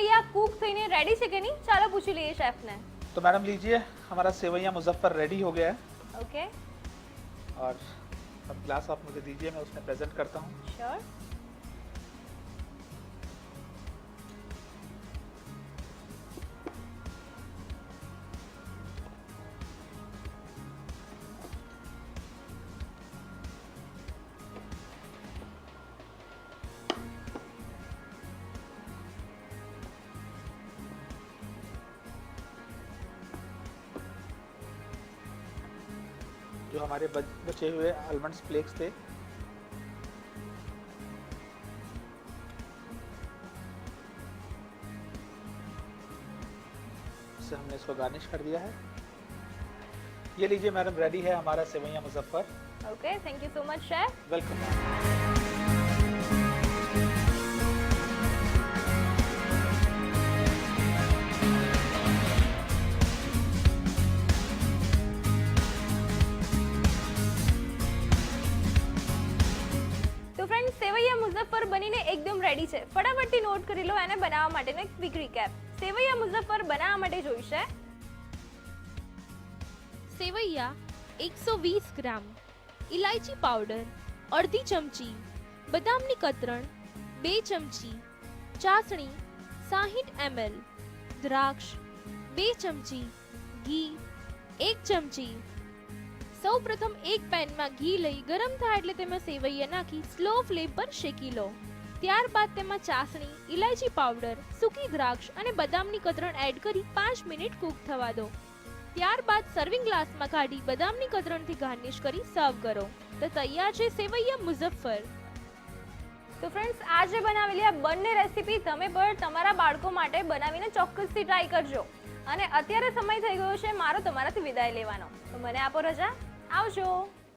Sevaiyan Cook થઈને ready છે કે નહીં? ચાલો પૂછી લઈએ शेफને। तो मैडम लीजिए, हमारा सेवैया मुजफ्फर रेडी हो गया है। ओके, और अब ग्लास आप मुझे दीजिए, मैं उसमें प्रेजेंट करता हूँ। श्योर। जो हमारे बचे हुए आलमंड्स फ्लेक्स थे, इससे हमने इसको गार्निश कर दिया है। ये लीजिए मैडम, रेडी है हमारा sewaiya Muzaffar. Okay, thank you so much chef. Welcome. તો ફ્રેન્ડ્સ, સેવૈયા મુઝફ્ફર બનીને એકદમ રેડી છે। ફટાફટથી નોટ કરી લો એને બનાવવા માટેનો એક ક્વિક રીકેપ। સેવૈયા મુઝફ્ફર બનાવવા માટે જોઈશે સેવૈયા 120 ગ્રામ, ઇલાયચી પાવડર અડધી ચમચી, બદામની કતરણ 2 ચમચી, ચાસણી 60 ml, દ્રાક્ષ 2 ચમચી, ઘી 1 ચમચી। સૌપ્રથમ એક પેનમાં ઘી લઈ ગરમ થાય એટલે તેમાં સેવૈયા નાખી સ્લો ફ્લેમ પર શેકી લો। ત્યારબાદ તેમાં ચાસણી, ઇલાયચી પાવડર, સૂકી દ્રાક્ષ અને બદામની કતરણ એડ કરી 5 મિનિટ કૂક થવા દો। ત્યારબાદ સર્વિંગ ગ્લાસમાં કાઢી બદામની કતરણથી ગાર્નિશ કરી સર્વ કરો। તો તૈયાર છે સેવૈયા મુઝફ્ફર। તો ફ્રેન્ડ્સ, આજે બનાવેલી આ બંને રેસીપી તમે પણ તમારા બાળકો માટે બનાવીને ચોક્કસથી ટ્રાય કરજો। અને અત્યારે સમય થઈ ગયો છે મારો તમારાથી વિદાય લેવાનો। તો મને આપો રજા, આવજો।